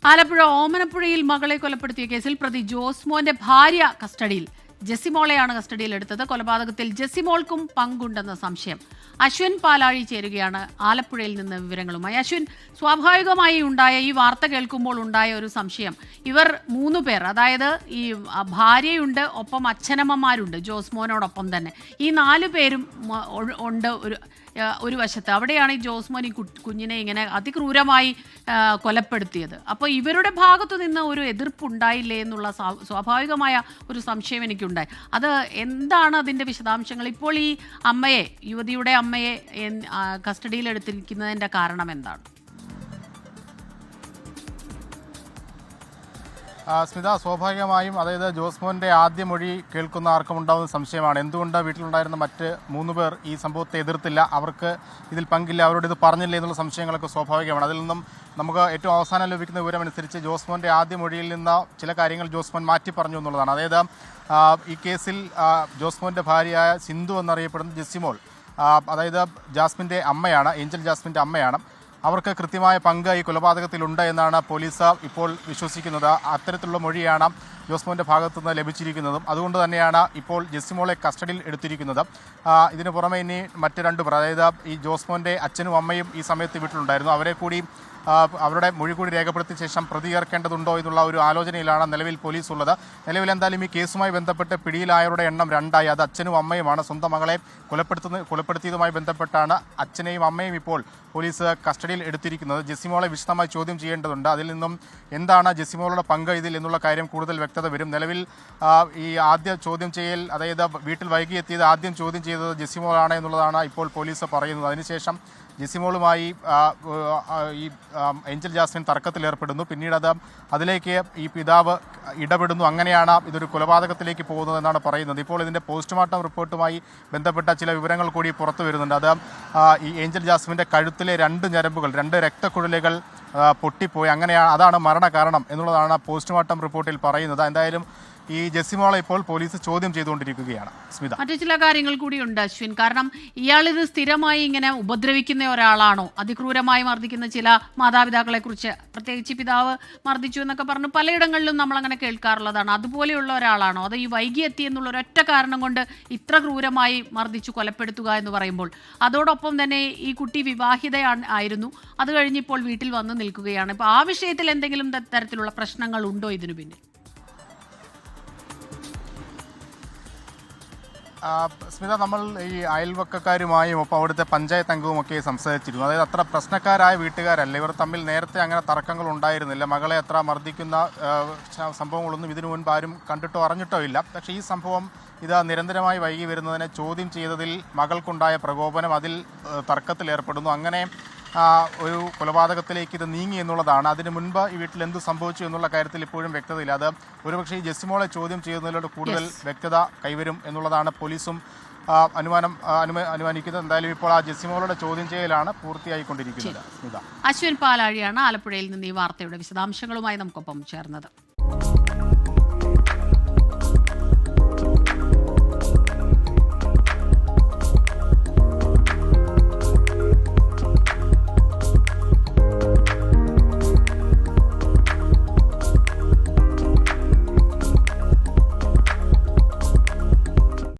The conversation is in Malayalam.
ആലപ്പുഴ ഓമനപ്പുഴയിൽ മകളെ കൊലപ്പെടുത്തിയ കേസിൽ പ്രതി ജോസ്മോന്റെ ഭാര്യ കസ്റ്റഡിയിൽ. ജെസിമോളെയാണ് കസ്റ്റഡിയിലെടുത്തത്. കൊലപാതകത്തിൽ ജെസിമോൾക്കും പങ്കുണ്ടെന്ന സംശയം. അശ്വിൻ പാലാഴി ചേരുകയാണ് ആലപ്പുഴയിൽ നിന്ന് വിവരങ്ങളുമായി. അശ്വിൻ, സ്വാഭാവികമായി ഉണ്ടായ ഈ വാർത്ത കേൾക്കുമ്പോൾ ഉണ്ടായ ഒരു സംശയം, ഇവർ 3 പേർ, അതായത് ഈ ഭാര്യയുണ്ട്, ഒപ്പം അച്ഛനമ്മമാരുണ്ട് ജോസ്മോനോടൊപ്പം തന്നെ, ഈ 4 പേരും ഉണ്ട് ഒരു വശത്ത്. അവിടെയാണ് ഈ ജോസ്മോൻ ഈ കുഞ്ഞിനെ ഇങ്ങനെ അതിക്രൂരമായി കൊലപ്പെടുത്തിയത്. അപ്പോൾ ഇവരുടെ ഭാഗത്തു നിന്ന് ഒരു എതിർപ്പുണ്ടായില്ലേ എന്നുള്ള സ്വാഭാവികമായ ഒരു സംശയം എനിക്കുണ്ടായി. അത് എന്താണ് അതിൻ്റെ വിശദാംശങ്ങൾ? ഇപ്പോൾ ഈ അമ്മയെ, യുവതിയുടെ അമ്മയെ കസ്റ്റഡിയിലെടുത്തിരിക്കുന്നതിൻ്റെ കാരണം എന്താണ്? സ്മിത, സ്വാഭാവികമായും അതായത് ജോസ്മോൻ്റെ ആദ്യ മൊഴി കേൾക്കുന്ന ആർക്കും ഉണ്ടാകുന്ന സംശയമാണ്. എന്തുകൊണ്ട് വീട്ടിലുണ്ടായിരുന്ന മറ്റ് 3 പേർ ഈ സംഭവത്തെ എതിർത്തില്ല, അവർക്ക് ഇതിൽ പങ്കില്ല, അവരോട് ഇത് പറഞ്ഞില്ല എന്നുള്ള സംശയങ്ങളൊക്കെ സ്വാഭാവികമാണ്. അതിൽ നിന്നും നമുക്ക് ഏറ്റവും അവസാനം ലഭിക്കുന്ന വിവരമനുസരിച്ച് ജോസ്മോൻ്റെ ആദ്യ മൊഴിയിൽ നിന്ന് ചില കാര്യങ്ങൾ ജോസ്മോൻ മാറ്റി പറഞ്ഞു എന്നുള്ളതാണ്. അതായത് ഈ കേസിൽ ജോസ്മോൻ്റെ ഭാര്യയായ സിന്ധു എന്നറിയപ്പെടുന്ന ജെസിമോൾ, അതായത് ജാസ്മിൻ്റെ അമ്മയാണ്, ഏഞ്ചൽ ജാസ്മിൻ്റെ അമ്മയാണ്. അവർക്ക് കൃത്യമായ പങ്ക് ഈ കൊലപാതകത്തിലുണ്ട് എന്നാണ് പോലീസ് ഇപ്പോൾ വിശ്വസിക്കുന്നത്. അത്തരത്തിലുള്ള മൊഴിയാണ് ജോസ്മോൻ്റെ ഭാഗത്തുനിന്ന് ലഭിച്ചിരിക്കുന്നതും. അതുകൊണ്ട് തന്നെയാണ് ഇപ്പോൾ ജെസിമോളെ കസ്റ്റഡിയിൽ എടുത്തിരിക്കുന്നത്. ഇതിന് പുറമെ ഇനി മറ്റ് 2 പേർ, അതായത് ഈ ജോസ്മോൻ്റെ അച്ഛനും അമ്മയും ഈ സമയത്ത് വീട്ടിലുണ്ടായിരുന്നു. അവരെ കൂടി അവരുടെ മൊഴി കൂടി രേഖപ്പെടുത്തിയ ശേഷം പ്രതി ചേർക്കേണ്ടതുണ്ടോ എന്നുള്ള ഒരു ആലോചനയിലാണ് നിലവിൽ പോലീസ് ഉള്ളത്. നിലവിൽ എന്തായാലും ഈ കേസുമായി ബന്ധപ്പെട്ട് പിടിയിലായവരുടെ എണ്ണം 2ആയി. അത് അച്ഛനും അമ്മയുമാണ്. സ്വന്തം മകളെ കൊലപ്പെടുത്തിയതുമായി ബന്ധപ്പെട്ടാണ് അച്ഛനെയും അമ്മയും ഇപ്പോൾ പോലീസ് കസ്റ്റഡിയിൽ എടുത്തിരിക്കുന്നത്. ജെസിമോളെ വിശദമായി ചോദ്യം ചെയ്യേണ്ടതുണ്ട്. അതിൽ നിന്നും എന്താണ് ജെസിമോളുടെ പങ്ക് ഇതിൽ എന്നുള്ള കാര്യം കൂടുതൽ വ്യക്തത വരും. നിലവിൽ ഈ ആദ്യ ചോദ്യം ചെയ്യൽ, അതായത് വീട്ടിൽ വൈകി എത്തിയത് ആദ്യം ചോദ്യം ചെയ്തത് ജെസിമോളാണ് എന്നുള്ളതാണ് ഇപ്പോൾ പോലീസ് പറയുന്നത്. അതിനുശേഷം ജെസിമോളുമായി ഈ ഏഞ്ചൽ ജാസ്മിൻ തർക്കത്തിലേർപ്പെടുന്നു. പിന്നീട് അതിലേക്ക് ഈ പിതാവ് ഇടപെടുന്നു. അങ്ങനെയാണ് ഇതൊരു കൊലപാതകത്തിലേക്ക് പോകുന്നതെന്നാണ് പറയുന്നത്. ഇപ്പോൾ ഇതിൻ്റെ പോസ്റ്റ്മോർട്ടം റിപ്പോർട്ടുമായി ബന്ധപ്പെട്ട ചില വിവരങ്ങൾ കൂടി പുറത്തു വരുന്നുണ്ട്. അത് ഈ ഏഞ്ചൽ ജാസ്മിൻ്റെ കഴുത്തിലെ 2 ഞരമ്പുകൾ, 2 രക്തക്കുഴലുകൾ പൊട്ടിപ്പോയി, അങ്ങനെയാണ്, അതാണ് മരണകാരണം എന്നുള്ളതാണ് പോസ്റ്റ്മോർട്ടം റിപ്പോർട്ടിൽ പറയുന്നത്. എന്തായാലും ഈ ജെസിമോളെ ഇപ്പോൾ പോലീസ് ചോദ്യം ചെയ്തുകൊണ്ടിരിക്കുകയാണ്. സ്മിത, മറ്റു ചില കാര്യങ്ങൾ കൂടിയുണ്ട് അശ്വിൻ. കാരണം ഇയാളിത് സ്ഥിരമായി ഇങ്ങനെ ഉപദ്രവിക്കുന്ന ഒരാളാണോ? അതിക്രൂരമായി മർദ്ദിക്കുന്ന ചില മാതാപിതാക്കളെ കുറിച്ച്, പ്രത്യേകിച്ച് പിതാവ് മർദ്ദിച്ചു എന്നൊക്കെ പറഞ്ഞ് പലയിടങ്ങളിലും നമ്മളങ്ങനെ കേൾക്കാറുള്ളതാണ്. അതുപോലെയുള്ള ഒരാളാണോ? അത് ഈ വൈകി എത്തി എന്നുള്ള ഒരൊറ്റ കാരണം കൊണ്ട് ഇത്ര ക്രൂരമായി മർദ്ദിച്ചു കൊലപ്പെടുത്തുക എന്ന് പറയുമ്പോൾ, അതോടൊപ്പം തന്നെ ഈ കുട്ടി വിവാഹിതയായിരുന്നു, അത് കഴിഞ്ഞിപ്പോൾ വീട്ടിൽ വന്ന് നിൽക്കുകയാണ്. ഇപ്പോൾ ആ വിഷയത്തിൽ എന്തെങ്കിലും തരത്തിലുള്ള പ്രശ്നങ്ങൾ ഉണ്ടോ ഇതിനു പിന്നിൽ? സ്മിത, നമ്മൾ ഈ അയൽവക്കക്കാരുമായും ഒപ്പം അവിടുത്തെ പഞ്ചായത്ത് അംഗവുമൊക്കെ സംസാരിച്ചിരുന്നു. അതായത് അത്ര പ്രശ്നക്കാരായ വീട്ടുകാരല്ല ഇവർ തമ്മിൽ. നേരത്തെ അങ്ങനെ തർക്കങ്ങൾ ഉണ്ടായിരുന്നില്ല. മകളെ അത്ര മർദ്ദിക്കുന്ന സംഭവങ്ങളൊന്നും ഇതിനു മുൻപ് ആരും കണ്ടിട്ടോ അറിഞ്ഞിട്ടോ ഇല്ല. പക്ഷേ ഈ സംഭവം ഇത് നിരന്തരമായി വൈകി വരുന്നതിനെ ചോദ്യം ചെയ്തതിൽ മകൾക്കുണ്ടായ പ്രകോപനം, അതിൽ തർക്കത്തിലേർപ്പെടുന്നു. അങ്ങനെ ഒരു കൊലപാതകത്തിലേക്ക് ഇത് നീങ്ങി എന്നുള്ളതാണ്. അതിന് മുൻപ് ഈ വീട്ടിൽ എന്ത് സംഭവിച്ചു എന്നുള്ള കാര്യത്തിൽ ഇപ്പോഴും വ്യക്തതയില്ല. അത് ഒരുപക്ഷെ ഈ ജെസിമോളെ ചോദ്യം ചെയ്യുന്നതിലൂടെ കൂടുതൽ വ്യക്തത കൈവരും എന്നുള്ളതാണ് പോലീസും അനുമാനിക്കുന്നത്. എന്തായാലും ഇപ്പോൾ ആ ജെസിമോളുടെ ചോദ്യം ചെയ്യലാണ് പൂർത്തിയായിക്കൊണ്ടിരിക്കുന്നത്. അശ്വിൻ പാലാഴിയാണ് ആലപ്പുഴയിൽ നിന്ന് ഈ വാർത്തയുടെ വിശദാംശങ്ങളുമായി നമുക്കൊപ്പം ചേർന്നത്.